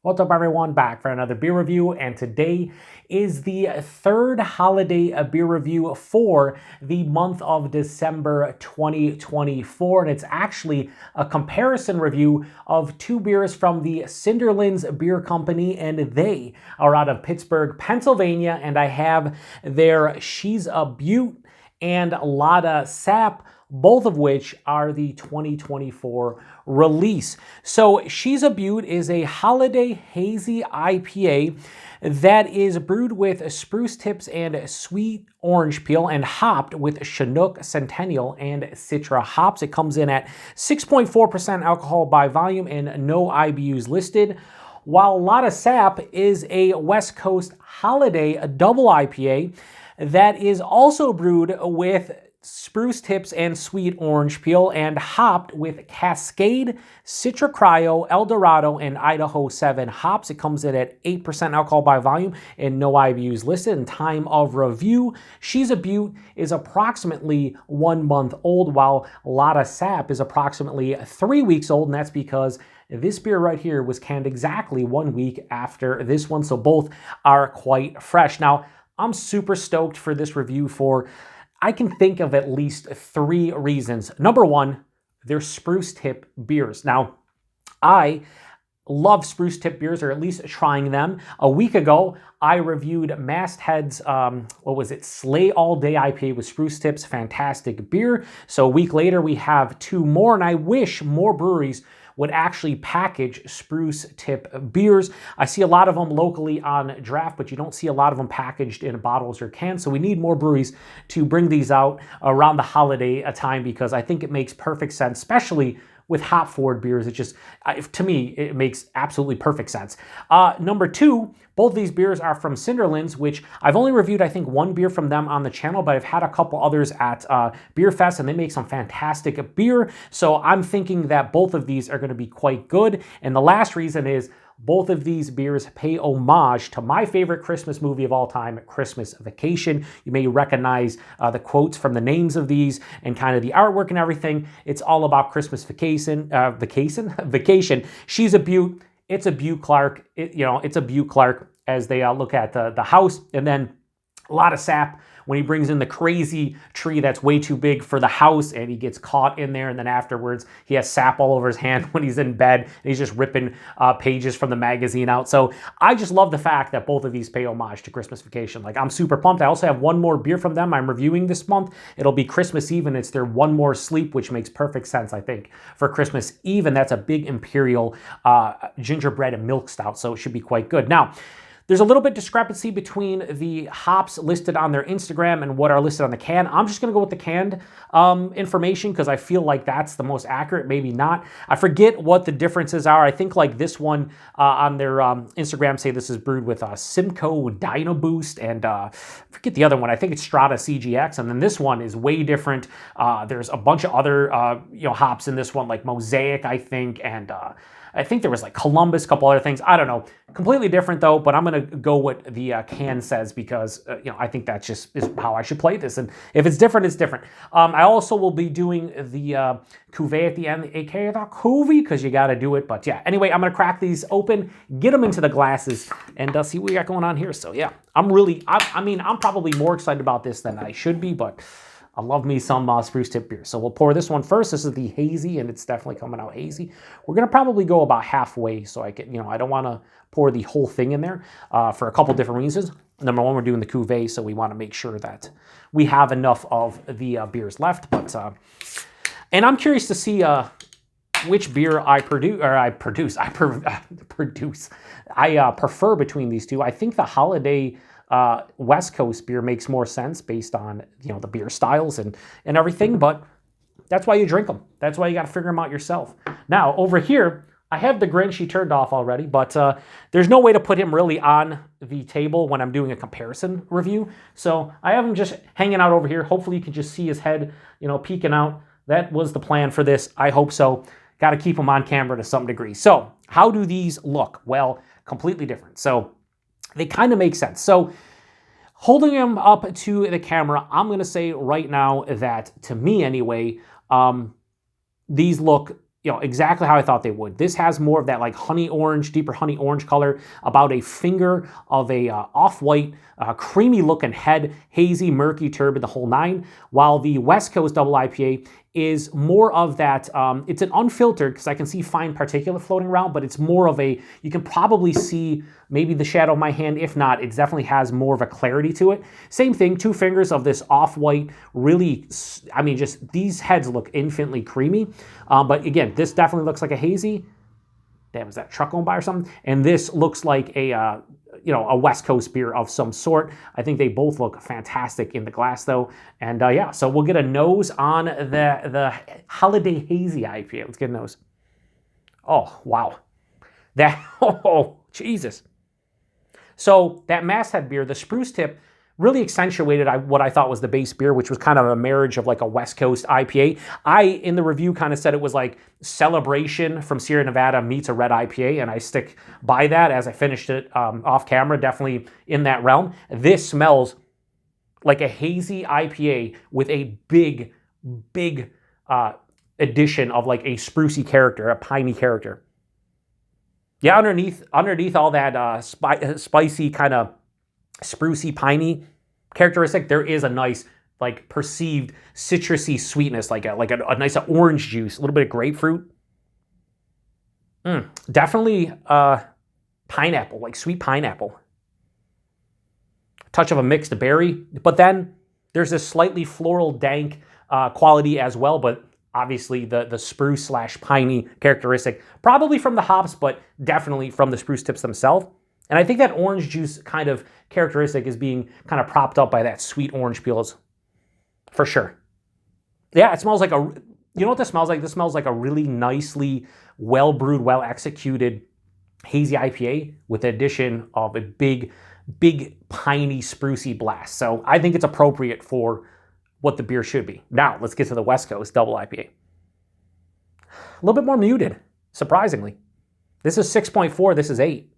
What's up, everyone? Back for another beer review, and today is the third holiday beer review for the month of December 2024, and it's actually a comparison review of two beers from the Cinderlands Beer Company, and they are out of Pittsburgh, Pennsylvania, and I have their She's a Beaut and Lotta Sap, both of which are the 2024 release. So She's a Beaut is a Holiday Hazy IPA that is brewed with spruce tips and sweet orange peel and hopped with Chinook, Centennial, and Citra hops. It comes in at 6.4% alcohol by volume and no IBUs listed. While Lotta Sap is a West Coast Holiday double IPA that is also brewed with spruce tips and sweet orange peel and hopped with Cascade, Citra Cryo, Dorado and Idaho 7 hops. It comes in at 8% alcohol by volume and no IBUs listed. And time of review, She's a Beaut is approximately 1 month old, while Lotta Sap is approximately 3 weeks old, and that's because this beer right here was canned exactly 1 week after this one, so both are quite fresh. Now, I'm super stoked for this review for, I can think of at least 3 reasons. Number one, they're spruce tip beers. Now, I love spruce tip beers, or at least trying them. A week ago, I reviewed Masthead's, Slay All Day IPA with spruce tips, fantastic beer. So a week later, we have 2 more, and I wish more breweries would actually package spruce tip beers. I see a lot of them locally on draft, but you don't see a lot of them packaged in bottles or cans. So we need more breweries to bring these out around the holiday time, because I think it makes perfect sense, especially with hop forward beers. It just, to me, it makes absolutely perfect sense. Number 2, both these beers are from Cinderlands, which I've only reviewed, I think, 1 beer from them on the channel, but I've had a couple others at Beer Fest, and they make some fantastic beer. So I'm thinking that both of these are going to be quite good. And the last reason is both of these beers pay homage to my favorite Christmas movie of all time, Christmas Vacation. You may recognize the quotes from the names of these and kind of the artwork and everything. It's all about Christmas vacation. Vacation. She's a Beaut. It's a Beaut Clark. It's a Beaut Clark as they look at the house. And then Lotta Sap, when he brings in the crazy tree that's way too big for the house and he gets caught in there, and then afterwards he has sap all over his hand when he's in bed and he's just ripping pages from the magazine out. So I just love the fact that both of these pay homage to Christmas Vacation. Like, I'm super pumped. I also have 1 more beer from them I'm reviewing this month. It'll be Christmas Eve, and it's their One More Sleep, which makes perfect sense, I think, for Christmas Eve, and that's a big imperial gingerbread and milk stout, so it should be quite good. Now, there's a little bit discrepancy between the hops listed on their Instagram and what are listed on the can. I'm just going to go with the canned information because I feel like that's the most accurate, maybe not. I forget what the differences are. I think like this one on their Instagram say this is brewed with Simcoe Dino Boost, and I forget the other one. I think it's Strata CGX, and then this one is way different. There's a bunch of other hops in this one, like Mosaic, I think, and I think there was like Columbus, a couple other things. I don't know. Completely different though, but I'm going to go what the can says because, I think that just is how I should play this. And if it's different, it's different. I also will be doing the cuvee at the end, aka the cuvee, because you got to do it. But yeah, anyway, I'm going to crack these open, get them into the glasses, and see what we got going on here. So yeah, I'm probably more excited about this than I should be, but I love me some spruce tip beer. So we'll pour this one first. This is the hazy, and it's definitely coming out hazy. We're going to probably go about halfway, so I can, I don't want to pour the whole thing in there for a couple different reasons. Number one, we're doing the cuvee, so we want to make sure that we have enough of the beers left. But and I'm curious to see which beer I prefer between these two. I think the Holiday West Coast beer makes more sense based on the beer styles and everything, but that's why you drink them. That's why you got to figure them out yourself. Now over here I have the Grinch. He turned off already, but there's no way to put him really on the table when I'm doing a comparison review, so I have him just hanging out over here. Hopefully you can just see his head peeking out. That was the plan for this. I hope so. Got to keep him on camera to some degree. So how do these look? Well, completely different. So they kind of make sense. So holding them up to the camera, I'm going to say right now that, to me anyway, these look exactly how I thought they would. This has more of that like honey orange, deeper honey orange color, about a finger of a off-white, creamy looking head, hazy, murky, turbid, the whole nine, while the West Coast double IPA is more of that, it's an unfiltered, because I can see fine particulate floating around, but it's more of a, you can probably see maybe the shadow of my hand. If not, it definitely has more of a clarity to it. Same thing, 2 fingers of this off-white, really, I mean, just these heads look infinitely creamy. But again, this definitely looks like a hazy. Damn, is that truck going by or something? And this looks like a, a West Coast beer of some sort. I think they both look fantastic in the glass though. And yeah, so we'll get a nose on the Holiday Hazy IPA. Let's get a nose. Oh, wow. That, oh, Jesus. So that masthead beer, the spruce tip, really accentuated what I thought was the base beer, which was kind of a marriage of like a West Coast IPA. I, in the review, kind of said it was like Celebration from Sierra Nevada meets a red IPA, and I stick by that as I finished it off camera, definitely in that realm. This smells like a hazy IPA with a big, big addition of like a sprucey character, a piney character. Yeah, underneath all that spicy kind of sprucey, piney characteristic, there is a nice, like, perceived citrusy sweetness, like a nice orange juice, a little bit of grapefruit. Definitely pineapple, like sweet pineapple. Touch of a mixed berry, but then there's this slightly floral, dank quality as well, but obviously the spruce / piney characteristic, probably from the hops, but definitely from the spruce tips themselves. And I think that orange juice kind of characteristic is being kind of propped up by that sweet orange peels, for sure. Yeah, it smells like you know what this smells like? This smells like a really nicely well-brewed, well-executed hazy IPA with the addition of a big, big, piney, sprucey blast. So I think it's appropriate for what the beer should be. Now, let's get to the West Coast double IPA. A little bit more muted, surprisingly. This is 6.4, this is 8.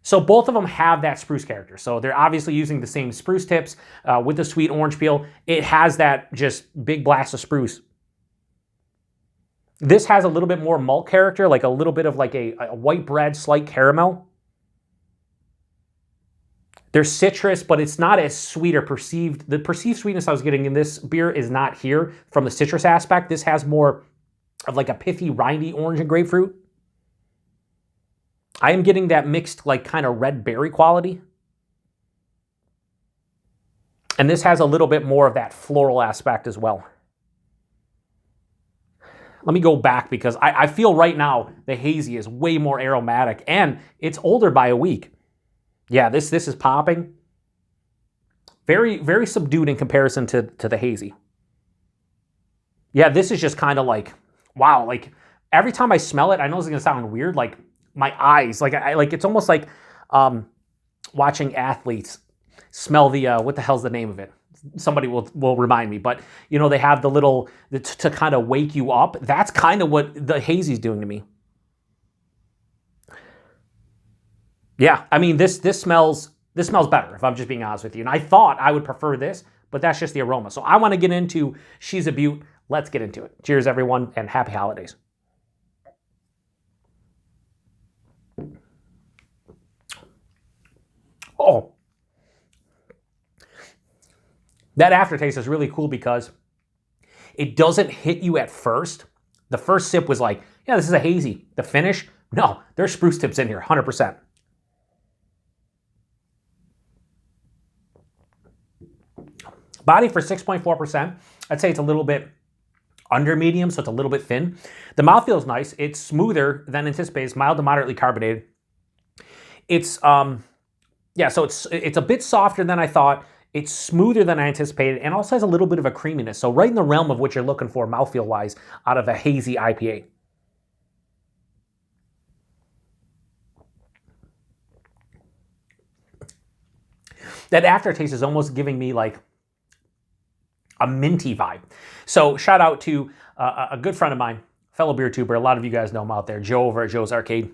So both of them have that spruce character. So they're obviously using the same spruce tips with the sweet orange peel. It has that just big blast of spruce. This has a little bit more malt character, like a little bit of like a white bread, slight caramel. There's citrus, but it's not as sweet or perceived. The perceived sweetness I was getting in this beer is not here from the citrus aspect. This has more of like a pithy, rindy orange and grapefruit. I am getting that mixed, like, kind of red berry quality. And this has a little bit more of that floral aspect as well. Let me go back because I feel right now the hazy is way more aromatic and it's older by a week. Yeah, this is popping. Very, very subdued in comparison to the hazy. Yeah, this is just kind of like, wow, like every time I smell it, I know this is going to sound weird, like my eyes, like it's almost like watching athletes smell the, what the hell's the name of it? Somebody will remind me, but you know, they have the little, to kind of wake you up. That's kind of what the hazy's doing to me. Yeah, I mean, this smells better, if I'm just being honest with you. And I thought I would prefer this, but that's just the aroma. So I want to get into She's a Beaut. Let's get into it. Cheers, everyone, and happy holidays. Oh, that aftertaste is really cool because it doesn't hit you at first. The first sip was like, yeah, this is a hazy. The finish, no, there's spruce tips in here, 100%. Body for 6.4%. I'd say it's a little bit under medium, so it's a little bit thin. The mouthfeel is nice. It's smoother than anticipated. It's mild to moderately carbonated. It's yeah, so it's a bit softer than I thought. It's smoother than I anticipated, and also has a little bit of a creaminess. So right in the realm of what you're looking for mouthfeel-wise out of a hazy IPA. That aftertaste is almost giving me like a minty vibe. So shout out to a good friend of mine, fellow beer tuber. A lot of you guys know him out there, Joe over at Joe's Arcade.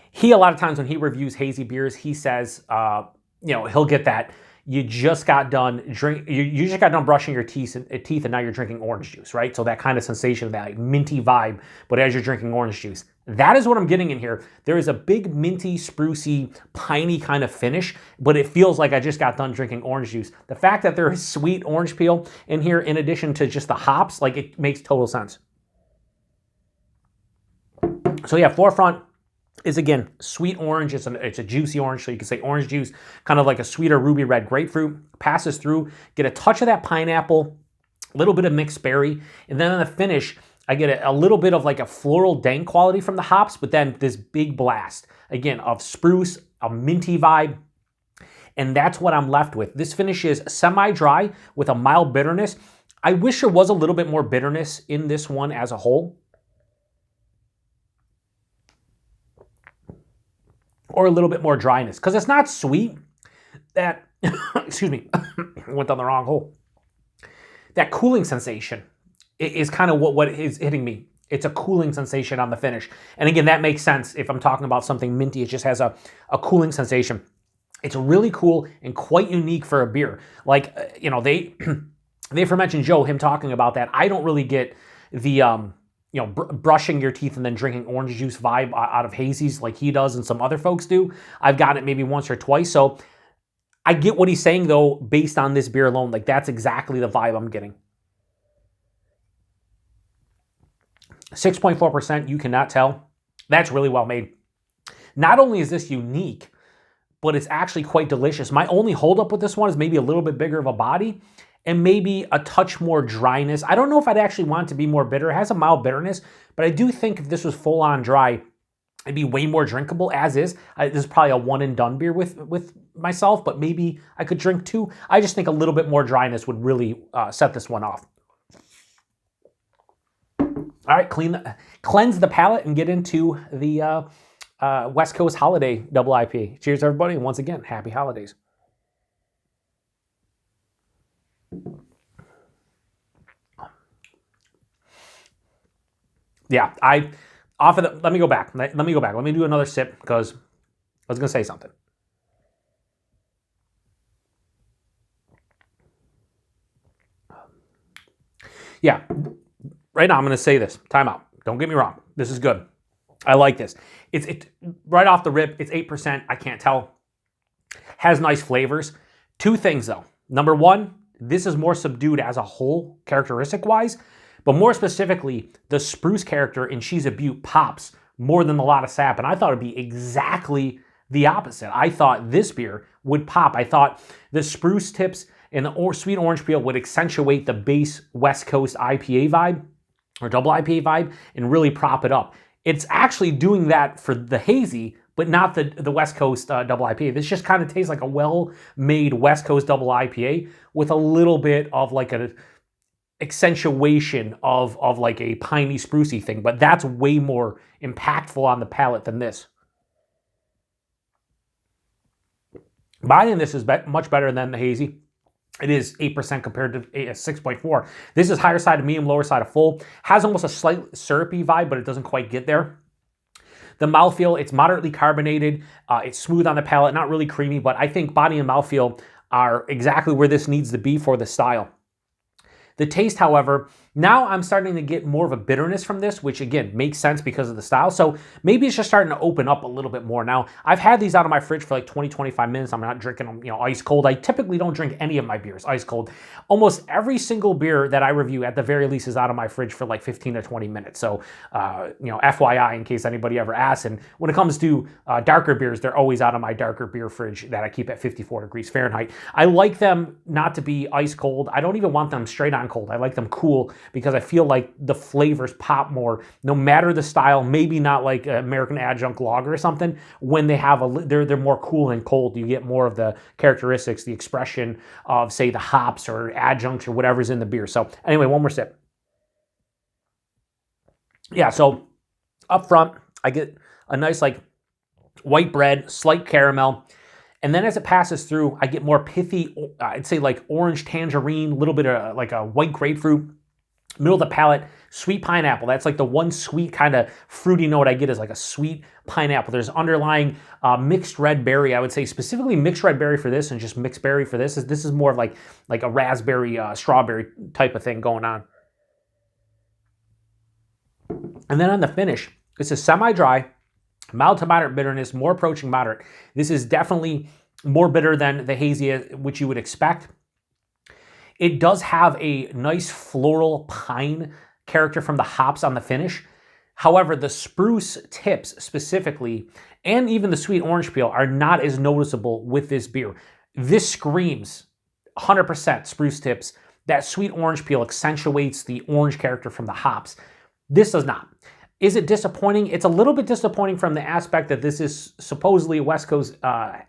He, a lot of times when he reviews hazy beers, he says, you know, he'll get that, you just got done you just got done brushing your teeth and now you're drinking orange juice, right? So that kind of sensation, that like minty vibe, but as you're drinking orange juice. That is what I'm getting in here. There is a big minty, sprucey, piney kind of finish, but it feels like I just got done drinking orange juice. The fact that there is sweet orange peel in here in addition to just the hops, like it makes total sense. So yeah, forefront is again sweet orange. It's a juicy orange, so you can say orange juice, kind of like a sweeter ruby red grapefruit. Passes through, get a touch of that pineapple, a little bit of mixed berry, and then on the finish, I get a little bit of like a floral dank quality from the hops, but then this big blast, again, of spruce, a minty vibe, and that's what I'm left with. This finish is semi-dry with a mild bitterness. I wish there was a little bit more bitterness in this one as a whole, or a little bit more dryness, because it's not sweet. That, excuse me, went down the wrong hole. That cooling sensation is kind of what is hitting me. It's a cooling sensation on the finish. And again, that makes sense if I'm talking about something minty. It just has a cooling sensation. It's really cool and quite unique for a beer. Like, you know, they aforementioned Joe, him talking about that. I don't really get the, you know, brushing your teeth and then drinking orange juice vibe out of hazies like he does and some other folks do. I've gotten it maybe once or twice. So I get what he's saying, though, based on this beer alone. Like, that's exactly the vibe I'm getting. 6.4%, you cannot tell. That's really well made. Not only is this unique, but it's actually quite delicious. My only holdup with this one is maybe a little bit bigger of a body and maybe a touch more dryness. I don't know if I'd actually want it to be more bitter. It has a mild bitterness, but I do think if this was full on dry, it'd be way more drinkable as is. This is probably a one and done beer with myself, but maybe I could drink two. I just think a little bit more dryness would really set this one off. All right, cleanse the palate and get into the West Coast Holiday Double IPA. Cheers, everybody, and once again, happy holidays. Yeah, let me go back. Let me do another sip because I was going to say something. Yeah. Right now, I'm going to say this. Time out. Don't get me wrong. This is good. I like this. It's right off the rip. It's 8%. I can't tell. Has nice flavors. Two things, though. Number one, this is more subdued as a whole, characteristic-wise. But more specifically, the spruce character in She's a Beaut pops more than the Lotta Sap. And I thought it'd be exactly the opposite. I thought this beer would pop. I thought the spruce tips and the sweet orange peel would accentuate the base West Coast IPA vibe, or double IPA vibe, and really prop it up. It's actually doing that for the hazy, but not the West Coast double IPA. This just kind of tastes like a well-made West Coast double IPA with a little bit of like an accentuation of like a piney, sprucey thing, but that's way more impactful on the palate than this. Buying this is much better than the hazy. It is 8% compared to 6.4. This is higher side of medium, lower side of full. Has almost a slight syrupy vibe, but it doesn't quite get there. The mouthfeel, it's moderately carbonated. It's smooth on the palate, not really creamy, but I think body and mouthfeel are exactly where this needs to be for the style. The taste, however, now I'm starting to get more of a bitterness from this, which again makes sense because of the style. So maybe it's just starting to open up a little bit more. Now, I've had these out of my fridge for like 20, 25 minutes. I'm not drinking them, ice cold. I typically don't drink any of my beers ice cold. Almost every single beer that I review at the very least is out of my fridge for like 15 to 20 minutes. So, FYI, in case anybody ever asks. And when it comes to darker beers, they're always out of my darker beer fridge that I keep at 54 degrees Fahrenheit. I like them not to be ice cold. I don't even want them straight on cold. I like them cool because I feel like the flavors pop more, no matter the style. Maybe not like American Adjunct Lager or something. When they have they're more cool and cold. You get more of the characteristics, the expression of, say, the hops or adjuncts or whatever's in the beer. So anyway, one more sip. Yeah, so up front, I get a nice like white bread, slight caramel. And then as it passes through, I get more pithy, I'd say like orange tangerine, a little bit of like a white grapefruit. Middle of the palate, sweet pineapple. That's like the one sweet kind of fruity note I get is like a sweet pineapple. There's underlying mixed red berry. I would say specifically mixed red berry for this and just mixed berry for this. This is more of like a raspberry, strawberry type of thing going on. And then on the finish, this is semi-dry, mild to moderate bitterness, more approaching moderate. This is definitely more bitter than the hazy, which you would expect. It does have a nice floral pine character from the hops on the finish. However, the spruce tips specifically, and even the sweet orange peel, are not as noticeable with this beer. This screams 100% spruce tips. That sweet orange peel accentuates the orange character from the hops. This does not. Is it disappointing? It's a little bit disappointing from the aspect that this is supposedly a West Coast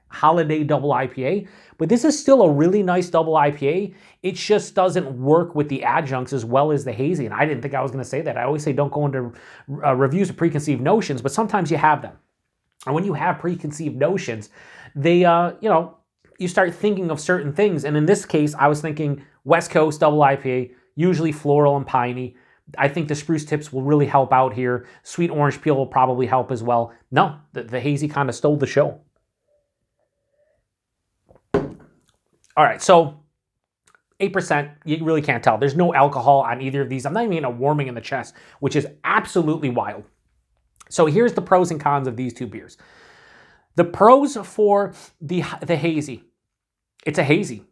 holiday double IPA, but this is still a really nice double IPA. It just doesn't work with the adjuncts as well as the hazy, and I didn't think I was going to say that. I always say don't go into reviews with preconceived notions, but sometimes you have them. And when you have preconceived notions, they, you start thinking of certain things, and in this case, I was thinking West Coast double IPA, usually floral and piney. I think the spruce tips will really help out here. Sweet orange peel will probably help as well. No, the hazy kind of stole the show. All right, so 8%, you really can't tell. There's no alcohol on either of these. I'm not even getting a warming in the chest, which is absolutely wild. So here's the pros and cons of these two beers. The pros for the hazy. It's a hazy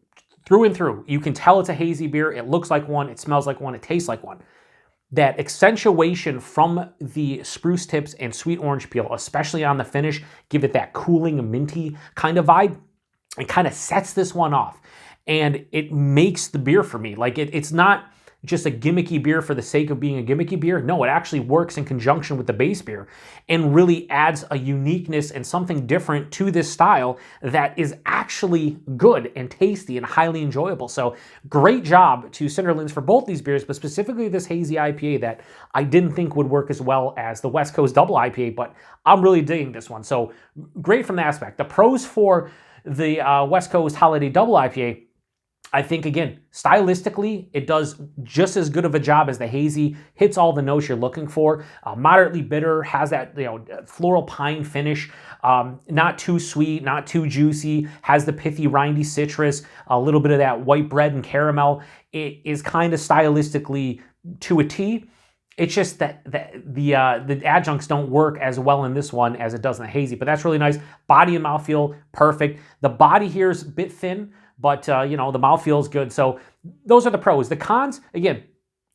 through and through. You can tell it's a hazy beer. It looks like one. It smells like one. It tastes like one. That accentuation from the spruce tips and sweet orange peel, especially on the finish, give it that cooling, minty kind of vibe. It kind of sets this one off. And it makes the beer for me. Like it's not just a gimmicky beer for the sake of being a gimmicky beer. No, it actually works in conjunction with the base beer and really adds a uniqueness and something different to this style that is actually good and tasty and highly enjoyable. So great job to Cinderlands for both these beers, but specifically this hazy IPA that I didn't think would work as well as the West Coast double IPA, but I'm really digging this one. So great from that aspect. The pros for the West Coast Holiday double IPA, I think, again, stylistically, it does just as good of a job as the hazy, hits all the notes you're looking for. Moderately bitter, has that floral pine finish, not too sweet, not too juicy, has the pithy, rindy citrus, a little bit of that white bread and caramel. It is kind of stylistically to a T. It's just that the adjuncts don't work as well in this one as it does in the hazy, but that's really nice. Body and mouthfeel, perfect. The body here is a bit thin, but the mouthfeel is good. So those are the pros. The cons, again,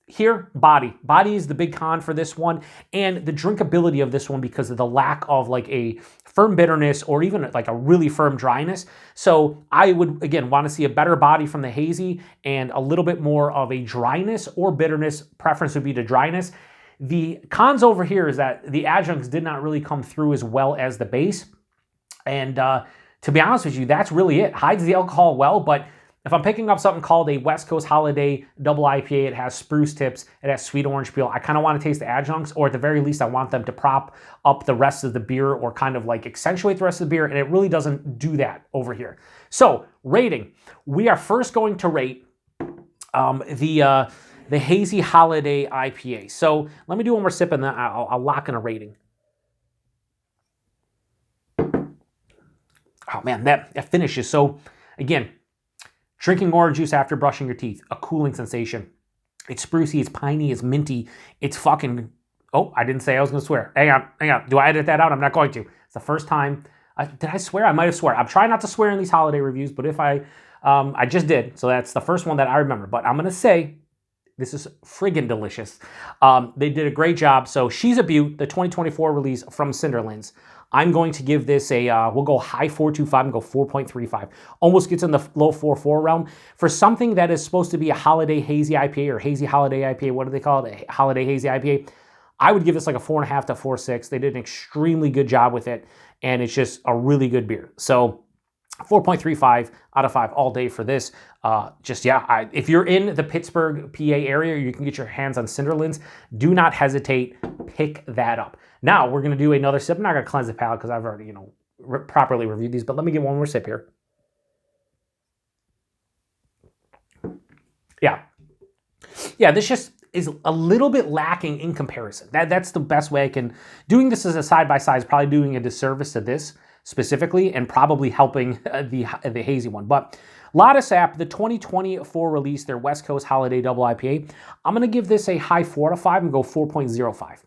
here, body. Body is the big con for this one, and the drinkability of this one because of the lack of like a firm bitterness or even like a really firm dryness. So I would, again, want to see a better body from the hazy and a little bit more of a dryness or bitterness. Preference would be to dryness. The cons over here is that the adjuncts did not really come through as well as the base. And to be honest with you, that's really it. Hides the alcohol well, but if I'm picking up something called a West Coast Holiday Double IPA, it has spruce tips, it has sweet orange peel, I kind of want to taste the adjuncts, or at the very least, I want them to prop up the rest of the beer or kind of like accentuate the rest of the beer, and it really doesn't do that over here. So, rating. We are first going to rate the Hazy Holiday IPA. So, let me do one more sip and then I'll lock in a rating. Oh man, that finish is so, again, drinking orange juice after brushing your teeth, a cooling sensation. It's sprucey, it's piney, it's minty, it's fucking, oh, I didn't say I was gonna swear. Hang on. Do I edit that out? I'm not going to. It's the first time, did I swear? I might have sworn. I'm trying not to swear in these holiday reviews, but if I just did, so that's the first one that I remember. But I'm gonna say, this is friggin' delicious. They did a great job. So She's a Beaut, the 2024 release from Cinderlands. I'm going to give this a, we'll go high 4.25 and go 4.35. Almost gets in the low 4.4 realm. For something that is supposed to be a Holiday Hazy IPA or Hazy Holiday IPA, what do they call it? A Holiday Hazy IPA. I would give this like a 4.5 to 4.6. They did an extremely good job with it, and it's just a really good beer. So 4.35 out of 5 all day for this. If you're in the Pittsburgh, PA area, you can get your hands on Cinderlands. Do not hesitate. Pick that up. Now we're going to do another sip. I'm not going to cleanse the palate because I've already, properly reviewed these, but let me get one more sip here. Yeah, this just, is a little bit lacking in comparison. That's the best way I can. Doing this as a side-by-side is probably doing a disservice to this specifically and probably helping the hazy one. But Lotta Sap, the 2024 release, their West Coast Holiday Double IPA, I'm going to give this a high 4 out of 5 and go 4.05.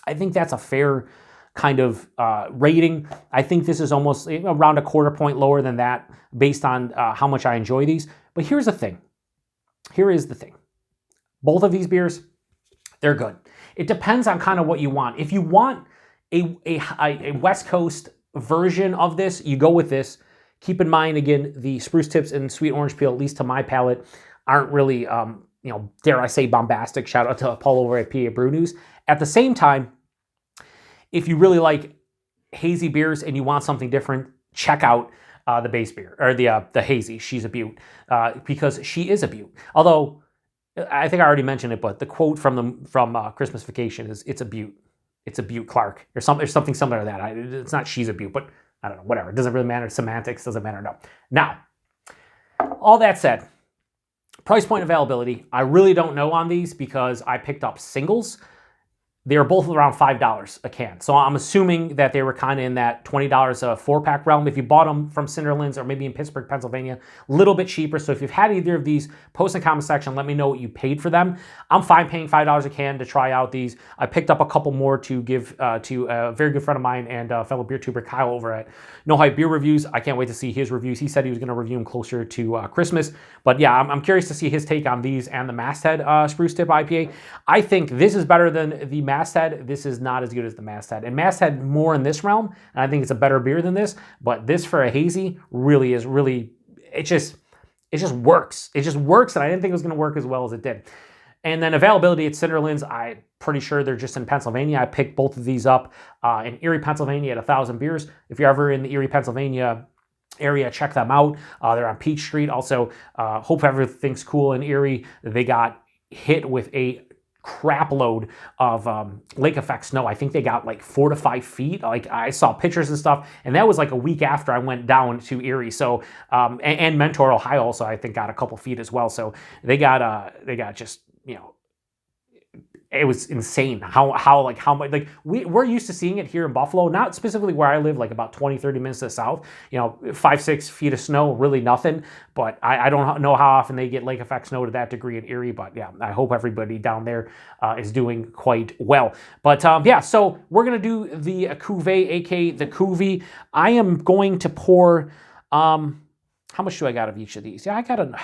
I think that's a fair kind of rating. I think this is almost around a quarter point lower than that based on how much I enjoy these. But here's the thing. Here is the thing. Both of these beers, they're good. It depends on kind of what you want. If you want a West Coast version of this, you go with this. Keep in mind, again, the spruce tips and sweet orange peel, at least to my palate, aren't really, dare I say, bombastic. Shout out to Paul over at PA Brew News. At the same time, if you really like hazy beers and you want something different, check out the base beer, or the hazy. She's a Beaut, because she is a Beaut. Although, I think I already mentioned it, but the quote from Christmas Vacation is, "It's a Beaut. It's a Beaut Clark," or something similar to that. It's not "she's a Beaut," but I don't know, whatever. It doesn't really matter. Semantics doesn't matter, no. Now, all that said, price point availability, I really don't know on these because I picked up singles. They were both around $5 a can. So I'm assuming that they were kind of in that $20 a 4-pack realm. If you bought them from Cinderlands or maybe in Pittsburgh, Pennsylvania, a little bit cheaper. So if you've had either of these, post in the comment section, let me know what you paid for them. I'm fine paying $5 a can to try out these. I picked up a couple more to give to a very good friend of mine and fellow beer tuber, Kyle, over at No Hype Beer Reviews. I can't wait to see his reviews. He said he was going to review them closer to Christmas. But yeah, I'm curious to see his take on these and the Masthead Spruce Tip IPA. I think this is better than the Masthead. This is not as good as the Masthead. And Masthead more in this realm, and I think it's a better beer than this. But this for a hazy really is it just works. It just works, and I didn't think it was going to work as well as it did. And then availability at Cinderlands, I'm pretty sure they're just in Pennsylvania. I picked both of these up in Erie, Pennsylvania at 1,000 Beers. If you're ever in the Erie, Pennsylvania area, check them out. They're on Peach Street. Also, hope everything's cool in Erie. They got hit with a crap load of lake effect snow. I think they got like 4 to 5 feet. Like I saw pictures and stuff, and that was like a week after I went down to Erie. So and Mentor, Ohio also I think got a couple feet as well. So they got just, it was insane how much, like we're used to seeing it here in Buffalo, not specifically where I live, like about 20-30 minutes to the south, 5-6 feet of snow, really nothing. But I don't know how often they get lake effect snow to that degree in Erie. But yeah, I hope everybody down there is doing quite well. But yeah, so we're gonna do the cuvee, aka the cuvee. I am going to pour, how much do I got of each of these? Yeah, I got I'm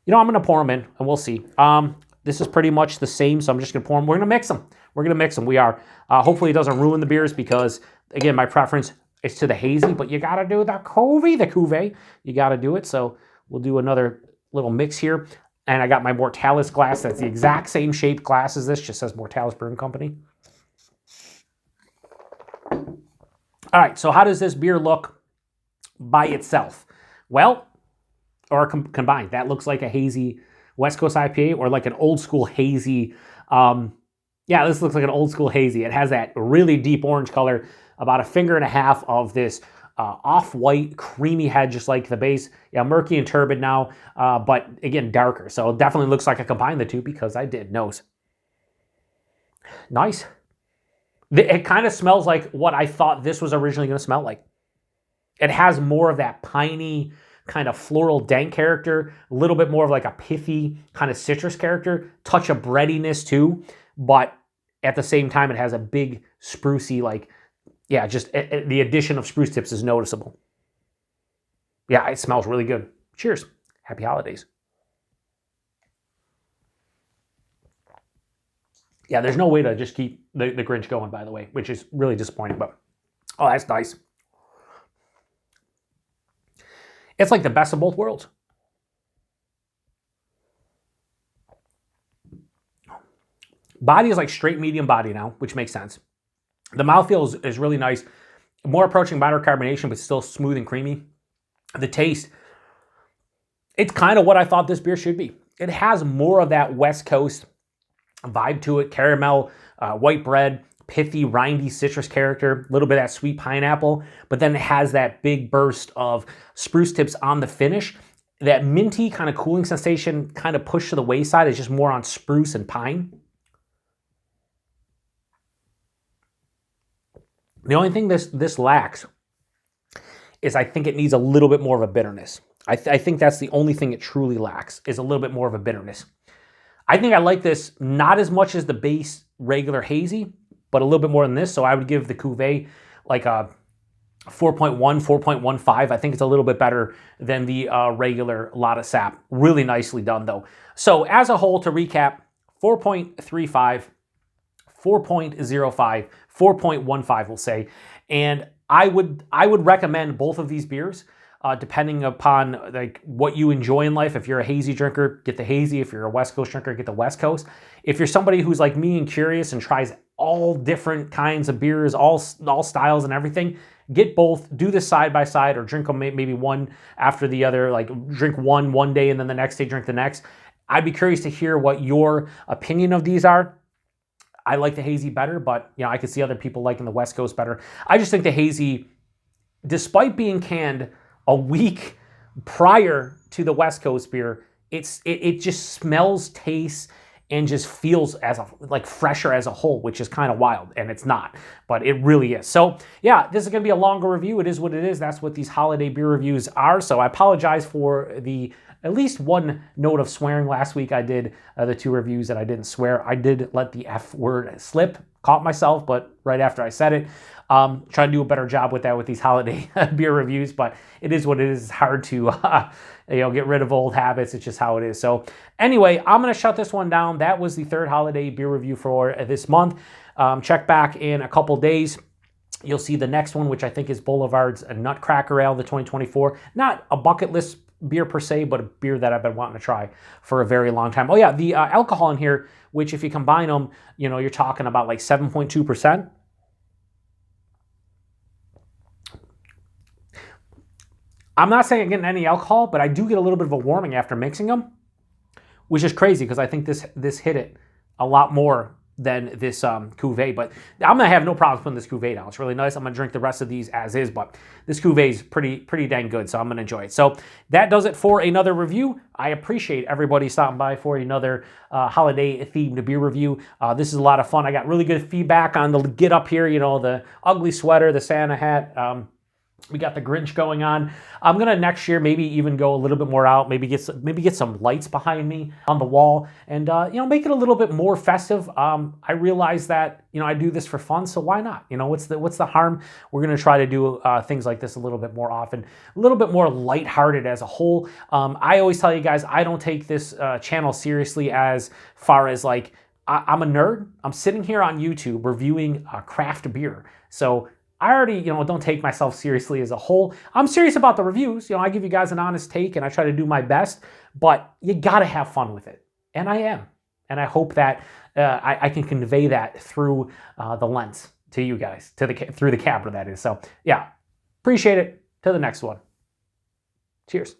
gonna pour them in and we'll see. This is pretty much the same, so I'm just going to pour them. We're going to mix them. We're going to mix them. We are. Hopefully it doesn't ruin the beers because, again, my preference is to the hazy, but you got to do the cuvee. You got to do it. So we'll do another little mix here. And I got my Mortalis glass. That's the exact same shaped glass as this. Just says Mortalis Brewing Company. All right, so how does this beer look by itself? Well, or combined. That looks like a hazy West Coast IPA or like an old school hazy. Yeah, this looks like an old school hazy. It has that really deep orange color, about a finger and a half of this off-white creamy head, just like the base. Yeah, murky and turbid now, but again, darker. So it definitely looks like I combined the two because I did. Nose. Nice. It kind of smells like what I thought this was originally going to smell like. It has more of that piney, kind of floral dank character, a little bit more of like a pithy kind of citrus character, touch of breadiness too, but at the same time it has a big sprucey, like, yeah, just the addition of spruce tips is noticeable. Yeah, it smells really good. Cheers. Happy holidays. Yeah, there's no way to just keep the Grinch going, by the way, which is really disappointing, but oh, that's nice. It's like the best of both worlds. Body is like straight medium body now, which makes sense. The mouthfeel is really nice. More approaching minor carbonation, but still smooth and creamy. The taste, it's kind of what I thought this beer should be. It has more of that West Coast vibe to it. Caramel, white bread, pithy, rindy citrus character, a little bit of that sweet pineapple, but then it has that big burst of spruce tips on the finish. that minty kind of cooling sensation kind of pushed to the wayside. It's just more on spruce and pine. The only thing this lacks is I think it needs a little bit more of a bitterness. I think that's the only thing it truly lacks, is a little bit more of a bitterness. I think I like this not as much as the base regular hazy, but a little bit more than this. So I would give the cuvee like a 4.1, 4.15. I think it's a little bit better than the regular Lotta Sap. Really nicely done though. So as a whole, to recap, 4.35, 4.05, 4.15 we'll say. And I would recommend both of these beers depending upon like what you enjoy in life. If you're a hazy drinker, get the hazy. If you're a West Coast drinker, get the West Coast. If you're somebody who's like me and curious and tries all different kinds of beers, all styles and everything, get both. Do this side by side, or drink them maybe one after the other. Like drink one day and then the next day drink the next. I'd be curious to hear what your opinion of these are. I like the hazy better, but you know, I could see other people liking the West Coast better. I just think the hazy, despite being canned a week prior to the West Coast beer, it just smells, tastes, and just feels as like fresher as a whole, which is kind of wild, and it's not, but it really is. So yeah, this is gonna be a longer review. It is what it is. That's what these holiday beer reviews are. So I apologize for the at least one note of swearing last week. I did the 2 reviews that I didn't swear. I did let the F word slip, caught myself, but right after I said it. Try to do a better job with that with these holiday beer reviews, but it is what it is. It's hard to get rid of old habits. It's just how it is. So anyway, I'm going to shut this one down. That was the 3rd holiday beer review for this month. Check back in a couple days. You'll see the next one, which I think is Boulevard's Nutcracker Ale, the 2024. Not a bucket list beer per se, but a beer that I've been wanting to try for a very long time. Oh yeah, the alcohol in here, which if you combine them, you're talking about like 7.2%. I'm not saying I'm getting any alcohol, but I do get a little bit of a warming after mixing them, which is crazy because I think this hit it a lot more than this cuvee. But I'm gonna have no problems putting this cuvee down. It's really nice. I'm gonna drink the rest of these as is, but this cuvee is pretty dang good, so I'm gonna enjoy it. So that does it for another review. I appreciate everybody stopping by for another holiday themed beer review. This is a lot of fun. I got really good feedback on the get up here. The ugly sweater, the Santa hat. We got the Grinch going on. I'm gonna next year maybe even go a little bit more out, maybe get some lights behind me on the wall, and make it a little bit more festive. I realize that I do this for fun, so why not? What's the harm? We're gonna try to do things like this a little bit more often, a little bit more lighthearted as a whole. I always tell you guys, I don't take this channel seriously as far as like I'm a nerd. I'm sitting here on YouTube reviewing craft beer, so I already, don't take myself seriously as a whole. I'm serious about the reviews. I give you guys an honest take and I try to do my best, but you gotta have fun with it. And I am. And I hope that I can convey that through the lens to you guys, through the camera that is. So yeah, appreciate it. To the next one. Cheers.